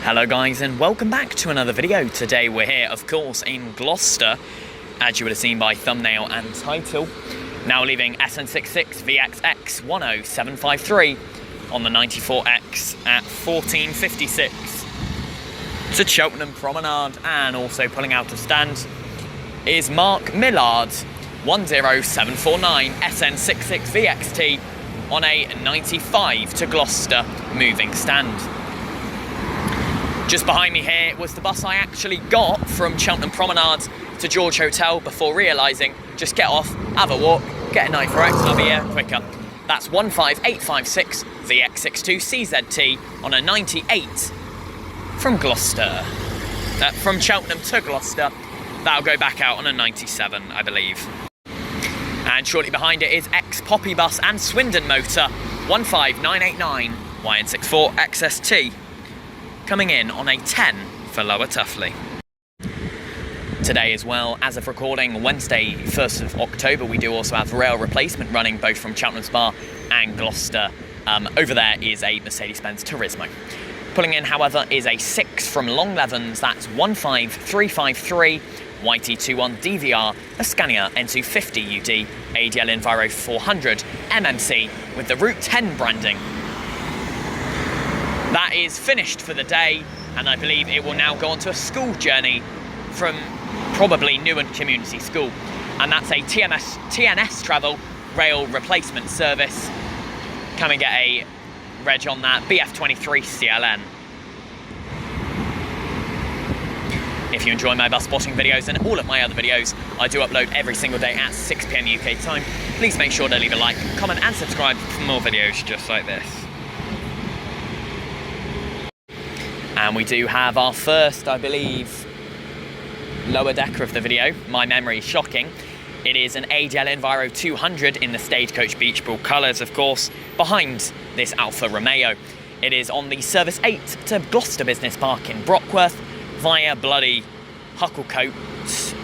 Hello guys and welcome back to another video. Today we're here of course in Gloucester, as you would have seen by thumbnail and title. Now leaving SN66 VXX 10753 on the 94X at 14:56 to Cheltenham Promenade, and also pulling out of stand is Mark Millard 10749 SN66 VXT on a 95 to Gloucester moving stand. Just behind me here was the bus I actually got from Cheltenham Promenade to George Hotel before realising, just get off, have a walk, get a 94X and I'll be here quicker. That's 15856 VX62 CZT on a 98 from Gloucester. From Cheltenham to Gloucester, that'll go back out on a 97, I believe. And shortly behind it is ex-Poppy Bus and Swindon Motor 15989 YN64 XST. Coming in on a 10 for Lower Tuffley. Today as well, as of recording, Wednesday 1st of October, we do also have rail replacement running both from Cheltenham Spa and Gloucester. Over there is a Mercedes-Benz Turismo. Pulling in, however, is a 6 from Long Levens, that's 15353 YT21 DVR, a Scania N250 UD, ADL Enviro 400 MMC with the Route 10 branding. That is finished for the day, and I believe it will now go on to a school journey from probably Newent Community School, and that's a TNS Travel rail replacement service. Come and get a reg on that, BF23 CLN. If you enjoy my bus spotting videos and all of my other videos, I do upload every single day at 6 PM UK time. Please make sure to leave a like, comment and subscribe for more videos just like this. And we do have our first, I believe, lower decker of the video. My memory is shocking. It is an ADL Enviro 200 in the Stagecoach Beach Ball colours, of course, behind this Alfa Romeo. It is on the Service 8 to Gloucester Business Park in Brockworth via bloody Hucklecote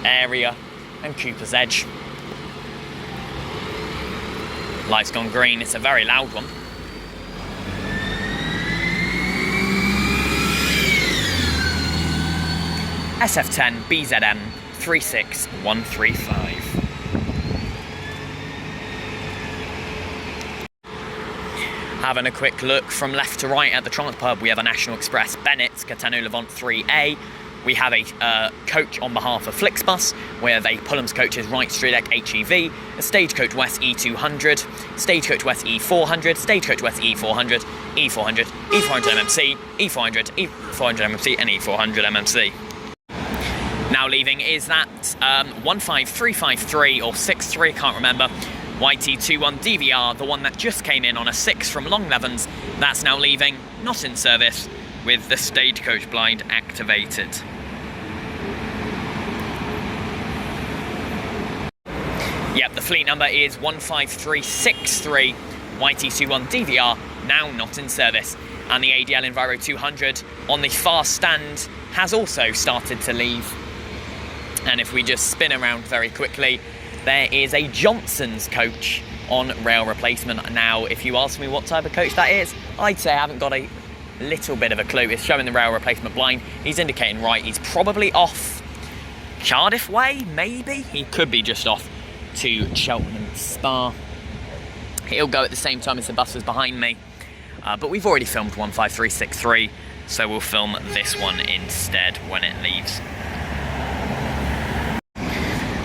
area and Cooper's Edge. Light's gone green, it's a very loud one. SF10 BZM 36135. Having a quick look from left to right at the Transpub, we have a National Express Bennett's Catano Levant 3A. We have a coach on behalf of Flixbus. We have a Pullham's Coaches Right Street Deck HEV, a Stagecoach West E200, Stagecoach West E400, Stagecoach West E400, E400, E400 MMC, E400, E400 MMC and E400 MMC. Now leaving is that 15353 or 63, can't remember, YT21 DVR, the one that just came in on a 6 from Long Levens. That's now leaving, not in service, with the Stagecoach blind activated. Yep, the fleet number is 15363 YT21 DVR, now not in service. And the ADL Enviro 200 on the far stand has also started to leave. And if we just spin around very quickly, there is a Johnson's coach on rail replacement. Now, if you ask me what type of coach that is, I'd say I haven't got a little bit of a clue. It's showing the rail replacement blind. He's indicating right. He's probably off Cardiff way, maybe? He could be just off to Cheltenham Spa. He'll go at the same time as the bus was behind me. But we've already filmed 15363, so we'll film this one instead when it leaves.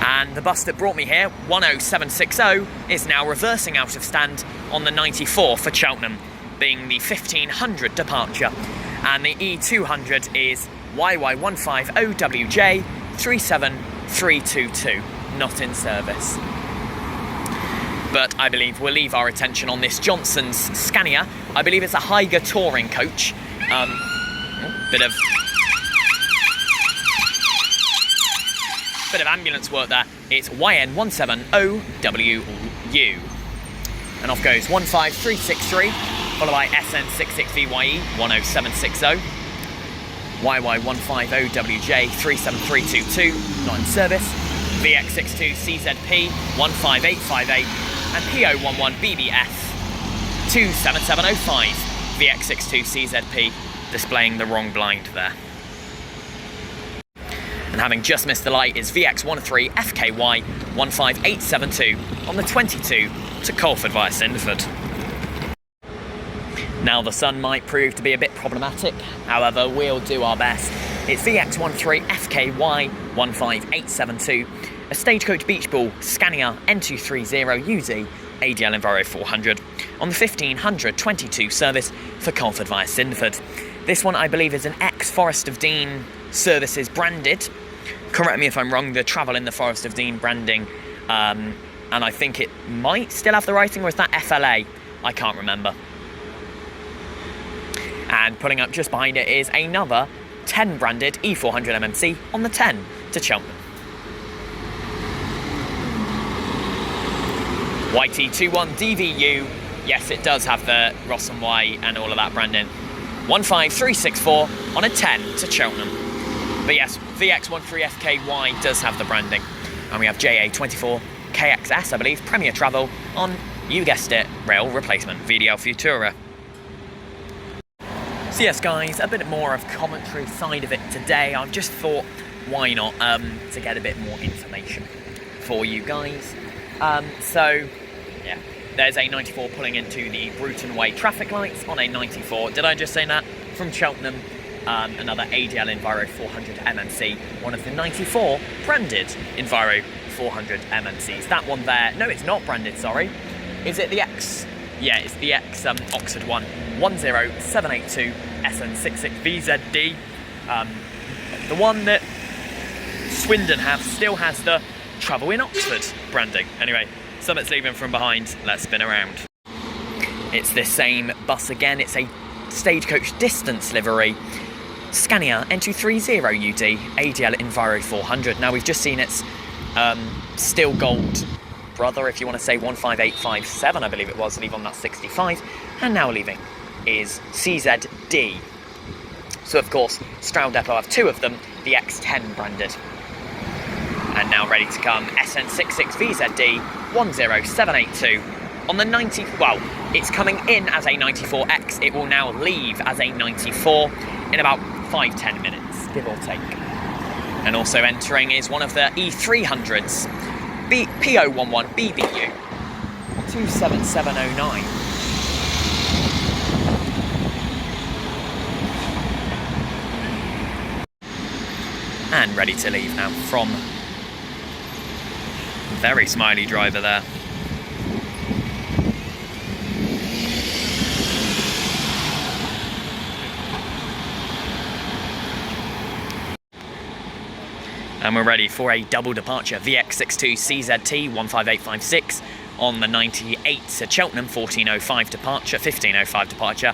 And the bus that brought me here, 10760, is now reversing out of stand on the 94 for Cheltenham, being the 1500 departure. And the E200 is YY150WJ 37322, not in service. But I believe we'll leave our attention on this Johnson's Scania. I believe it's a Higer touring coach. Bit of ambulance work there. It's YN170WU. And off goes 15363, followed by SN66VYE 10760, YY150WJ 37322, not in service, VX62 CZP 15858, and PO11BBF 27705, VX62 CZP displaying the wrong blind there. And having just missed the light is VX13 FKY 15872 on the 22 to Colford via Sindford. Now the sun might prove to be a bit problematic, however we'll do our best. It's VX13 FKY 15872, a Stagecoach Beach Ball Scania N230 UZ ADL Enviro 400 on the 1522 service for Colford via Sindford. This one I believe is an ex-Forest of Dean Services branded. Correct me if I'm wrong, the Travel in the Forest of Dean branding, and I think it might still have the writing, or is that FLA? I can't remember. And pulling up just behind it is another 10 branded E400 MMC on the 10 to Cheltenham. YT21 DVU, yes it does have the Ross and Y and all of that branding. 15364 on a 10 to Cheltenham. But yes, VX13FKY does have the branding. And we have JA24 KXS, I believe, Premier Travel on, you guessed it, rail replacement, VDL Futura. So yes guys, a bit more of commentary side of it today. I've just thought, why not, to get a bit more information for you guys. So, yeah, there's a 94 pulling into the Bruton Way traffic lights on a 94. Did I just say that? From Cheltenham, another ADL Enviro 400 MMC, one of the 94 branded Enviro 400 MMCs. That one there, no it's not branded, sorry. Is it the X? Yeah, it's the X Oxford one, 10782 SN66VZD. The one that Swindon still has the Travel in Oxford branding. Anyway, Summit's leaving from behind, let's spin around. It's this same bus again, it's a Stagecoach Distance livery, Scania N230 UD, ADL Enviro 400. Now we've just seen its still gold brother, if you want to say 15857, I believe it was, leave on that 65, and now leaving is CZD. So of course, Stroud Depot have two of them, the X10 branded. And now ready to come, SN66VZD 10782 on the 90, well, it's coming in as a 94X, it will now leave as a 94 in about 5-10 minutes, give or take. And also entering is one of the E300s, P011 BBU 27709. And ready to leave now from very smiley driver there. And we're ready for a double departure, VX62 CZT 15856 on the 98 to Cheltenham, 1405 departure, 1505 departure,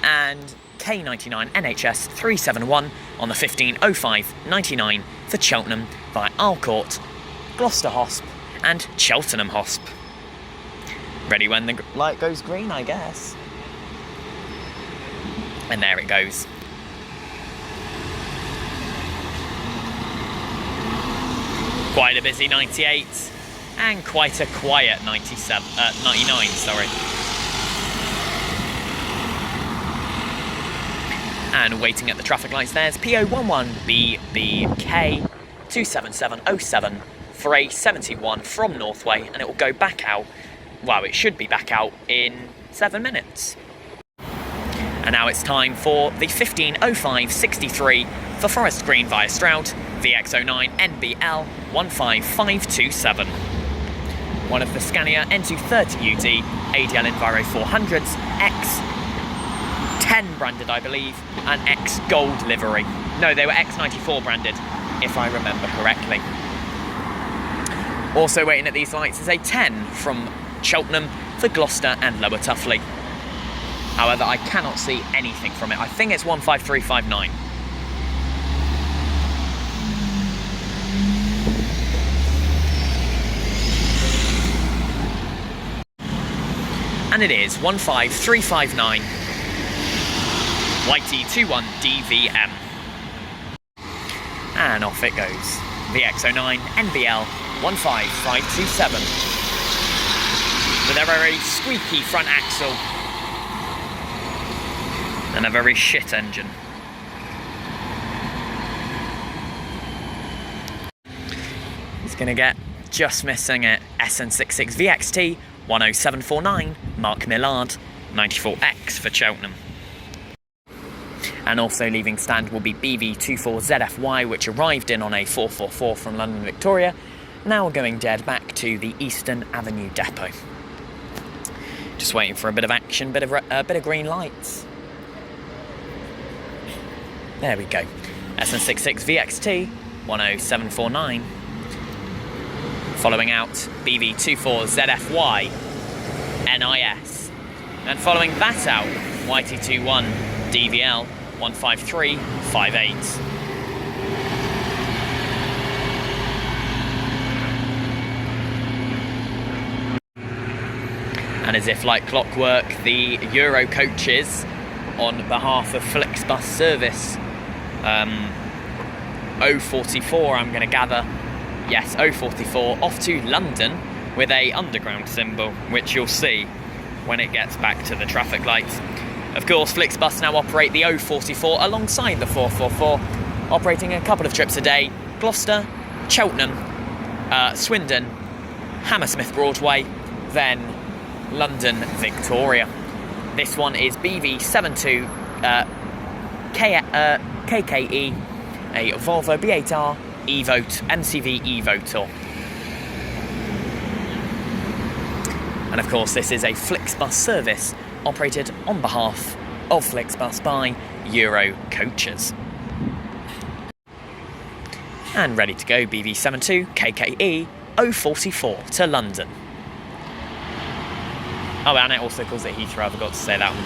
and K99 NHS 371 on the 1505-99 for Cheltenham via Arlcourt, Gloucester Hosp and Cheltenham Hosp. Ready when the light goes green, I guess. And there it goes. Quite a busy 98 and quite a quiet 99, sorry. And waiting at the traffic lights, there's P011BBK 27707 for a 71 from Northway, and it will go back out, well, it should be back out in 7 minutes. And now it's time for the 150563 for Forest Green via Stroud, VX09 NBL 15527. One of the Scania N230 UD ADL Enviro 400s, X10 branded I believe, and X Gold livery. No, they were X94 branded, if I remember correctly. Also waiting at these lights is a 10 from Cheltenham for Gloucester and Lower Tuffley. However, I cannot see anything from it. I think it's 15359. And it is 15359 YT21 DVM. And off it goes. VX09 NBL 15527. With a very squeaky front axle. and a very shit engine. He's going to get just missing it. SN66 VXT 10749, Mark Millard, 94X for Cheltenham. And also leaving stand will be BV24ZFY, which arrived in on a 444 from London Victoria, now going dead back to the Eastern Avenue depot. Just waiting for a bit of action, bit of green lights. There we go. SN66 VXT 10749. Following out BV24ZFY NIS. And following that out, YT21 DVL 15358. And as if like clockwork, the Euro coaches on behalf of Flixbus Service 044, I'm going to gather. Yes, 044 off to London with a underground symbol, which you'll see when it gets back to the traffic lights. Of course, Flixbus now operate the 044 alongside the 444, operating a couple of trips a day: Gloucester, Cheltenham, Swindon, Hammersmith Broadway, then London Victoria. This one is BV72 KKE, a Volvo B8R E-Vote MCV E-Votor. And of course, this is a Flixbus service operated on behalf of Flixbus by Euro coaches. And ready to go, BV72 KKE 044 to London. Oh, and it also calls it Heathrow, I forgot to say that one.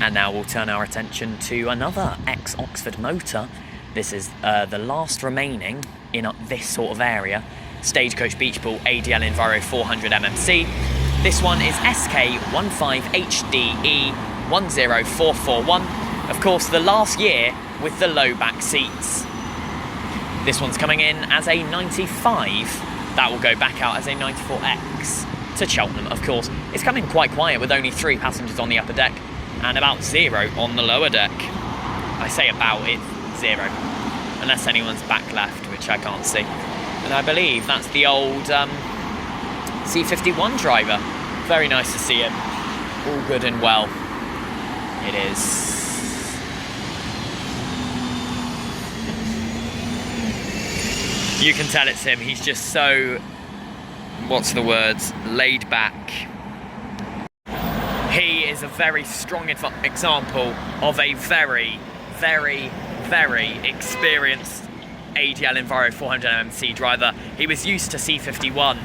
And now we'll turn our attention to another ex-Oxford motor. This is the last remaining in this sort of area. Stagecoach Beach Ball ADL Enviro 400 MMC. This one is SK15HDE 10441. Of course, the last year with the low back seats. This one's coming in as a 95. That will go back out as a 94X to Cheltenham. Of course, it's coming quite quiet with only 3 passengers on the upper deck and about 0 on the lower deck. I say about, it's 0. Unless anyone's back left, which I can't see. And I believe that's the old C51 driver. Very nice to see him. All good and well. It is. You can tell it's him. He's just so, what's the words, laid back. He is a very strong example of a very, very, very experienced ADL Enviro 400 MMC driver. He was used to C51.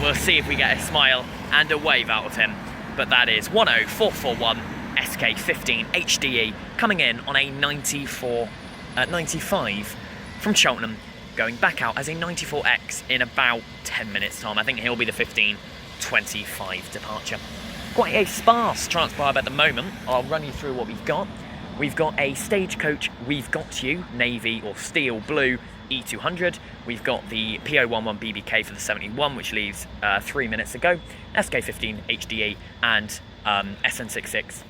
We'll see if we get a smile and a wave out of him. But that is 10441 SK15 HDE coming in on a 95 from Cheltenham, going back out as a 94X in about 10 minutes time. I think he'll be the 15:25 departure. Quite a sparse transpire at the moment. I'll run you through what we've got. We've got a Stagecoach We've Got You, navy or steel blue E200. We've got the P011 BBK for the 71, which leaves 3 minutes ago, SK15 HDE, and SN66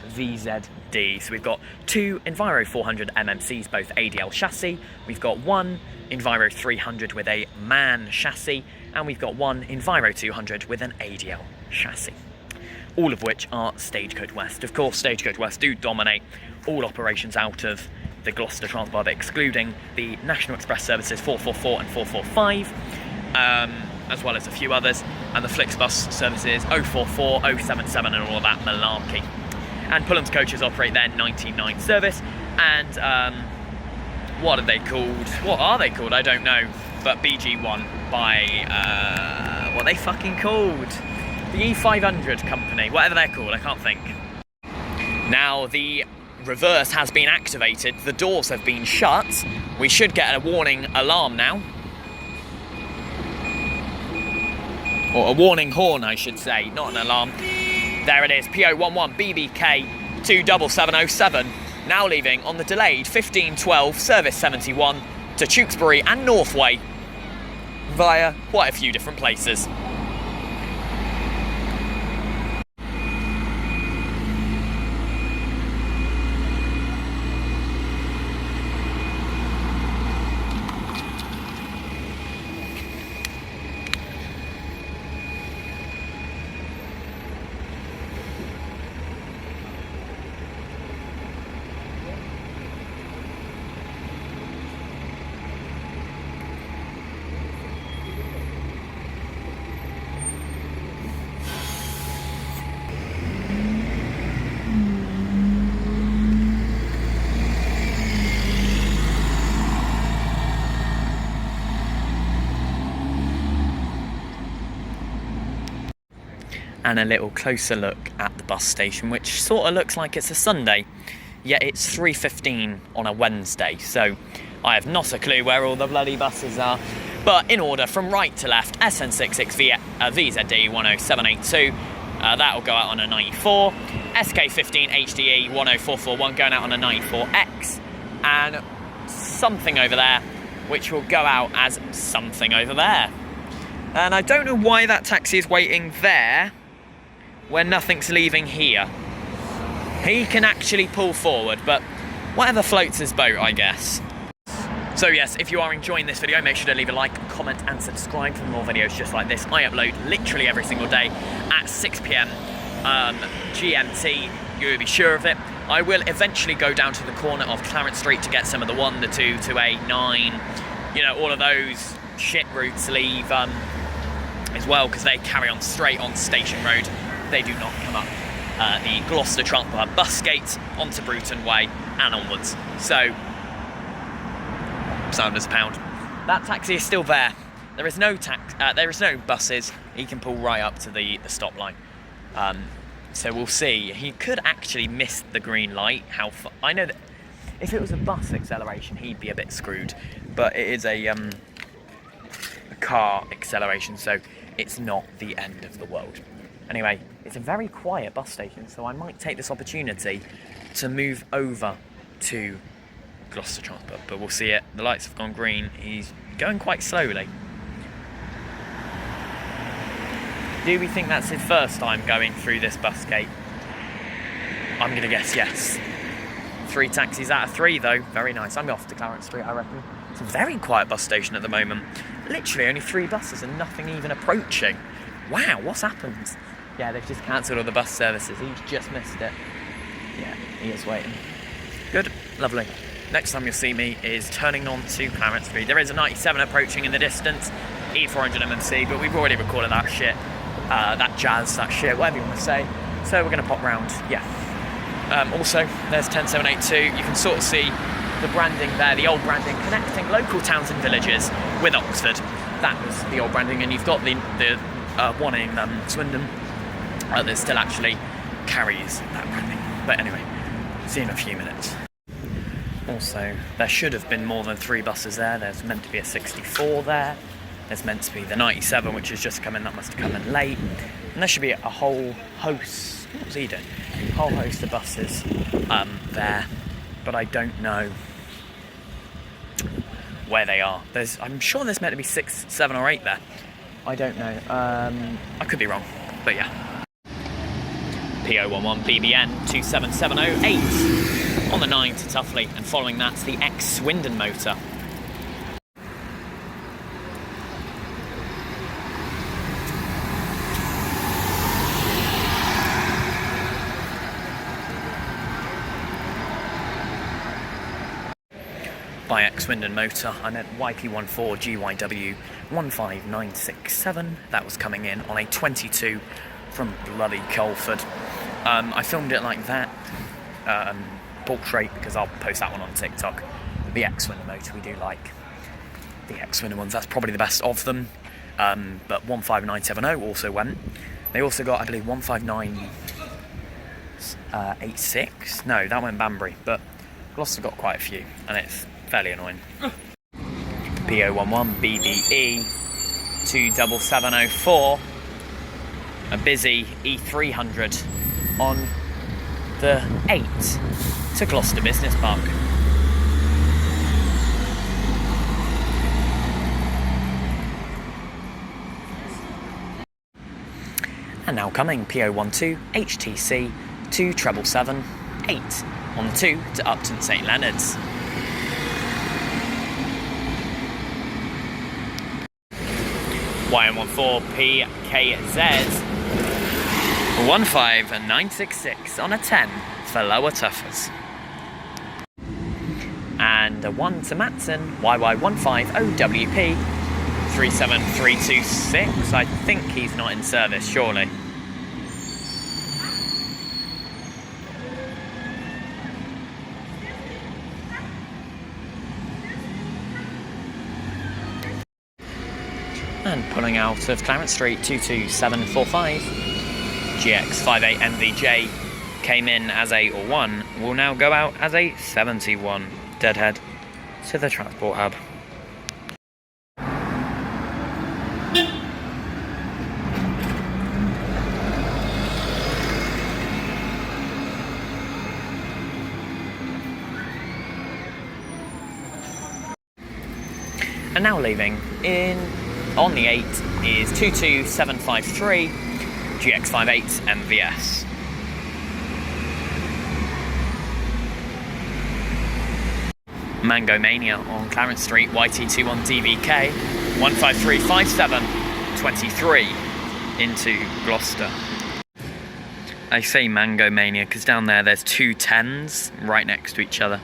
VZD. So we've got 2 Enviro 400 MMCs, both ADL chassis. We've got 1 Enviro 300 with a MAN chassis, and we've got 1 Enviro 200 with an ADL chassis. All of which are Stagecoach West. Of course, Stagecoach West do dominate all operations out of the Gloucester transport, but excluding the National Express services 444 and 445, as well as a few others, and the Flixbus services 044, 077 and all of that malarkey. And Pullham's coaches operate their 99 service, and what are they called? What are they called? I don't know, but BG1 by, what are they fucking called? The E500 company, whatever they're called, I can't think. Now the reverse has been activated, the doors have been shut. We should get a warning alarm now. Or a warning horn, I should say, not an alarm. There it is, P011 BBK 27707, now leaving on the delayed 1512 service 71 to Tewkesbury and Northway. via quite a few different places. And a little closer look at the bus station, which sort of looks like it's a Sunday, yet it's 3:15 on a Wednesday, so I have not a clue where all the bloody buses are. But in order from right to left, SN66 VZD 10782, that'll go out on a 94, SK15 HDE 10441 going out on a 94X, and something over there, which will go out as something over there. And I don't know why that taxi is waiting there, when nothing's leaving here. He can actually pull forward, but whatever floats his boat, I guess. So yes, if you are enjoying this video, make sure to leave a like, comment and subscribe for more videos just like this. I upload literally every single day at 6 PM GMT, you will be sure of it. I will eventually go down to the corner of Clarence Street to get some of the 1, the 2, 2A, 9, you know, all of those shit routes leave as well, because they carry on straight on Station Road. They do not come up the Gloucester Transport bus gate onto Bruton Way and onwards. So, sound as a pound. That taxi is still there. There is no buses. He can pull right up to the stop line. So we'll see. He could actually miss the green light. I know that if it was a bus acceleration, he'd be a bit screwed. But it is a car acceleration, so it's not the end of the world. Anyway, it's a very quiet bus station, so I might take this opportunity to move over to Gloucester Transport, but we'll see it. The lights have gone green. He's going quite slowly. Do we think that's his first time going through this bus gate? I'm going to guess yes. 3 taxis out of 3 though. Very nice. I'm off to Clarence Street, I reckon. It's a very quiet bus station at the moment. Literally only 3 buses and nothing even approaching. Wow, what's happened? Yeah, they've just cancelled all the bus services. He's just missed it. Yeah, he is waiting. Good, lovely. Next time you'll see me is turning on to Clarence Street. There is a 97 approaching in the distance, E400 MMC, but we've already recorded that shit, that jazz, that shit, whatever you want to say. So we're going to pop round, yeah. Also, there's 10782. You can sort of see the branding there, the old branding, connecting local towns and villages with Oxford. That was the old branding, and you've got the one in Swindon that still actually carries that branding. But anyway, see you in a few minutes. Also, there should have been more than 3 buses there. There's meant to be a 64 there. There's meant to be the 97, which has just come in. That must have come in late. And there should be a whole host. What was he doing? A whole host of buses there. But I don't know where they are. I'm sure there's meant to be 6, 7 or 8 there. I don't know. I could be wrong. But yeah. P011 BBN 27708 on the 9 to Tuffley, and following that's the ex-Swindon motor. By ex-Swindon motor, I meant YP14 GYW 15967. That was coming in on a 22 from bloody Colford. I filmed it like that, portrait, because I'll post that one on TikTok. The ex-Swindon motor, we do like the ex-Swindon ones. That's probably the best of them. But 15970 also went. They also got, I believe, 15986. No, that went Banbury, but Gloucester got quite a few, and it's fairly annoying. P011 BBE 27704. A busy E300 on the 8 to Gloucester Business Park. And now coming, PO12 HTC 2778 on the 2 to Upton St Leonards. YM14 PKZ 15966 on a 10 for lower tuffers. And a 1 to Matson YY150WP 37326. I think he's not in service, surely. And pulling out of Clarence Street 22745, GX58 MVJ came in as a 1, will now go out as a 71 deadhead to the transport hub. And now leaving in on the 8 is 22753 GX58 MVS. Mango Mania on Clarence Street YT21 DVK 1535723 into Gloucester. I say Mango Mania because down there's 2 10s right next to each other.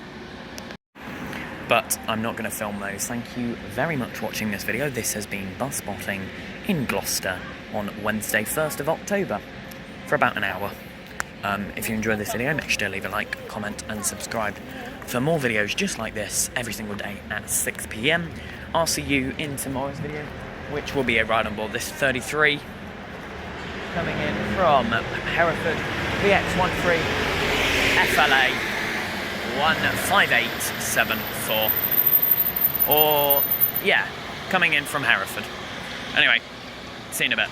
But I'm not going to film those. Thank you very much for watching this video. This has been bus spotting in Gloucester on Wednesday 1st of October for about an hour. If you enjoyed this video, make sure to leave a like, comment and subscribe for more videos just like this every single day at 6 PM. I'll see you in tomorrow's video, which will be a ride on board this 33 coming in from Hereford VX13 FLA 15874, or yeah, coming in from Hereford. Anyway, see you in a bit.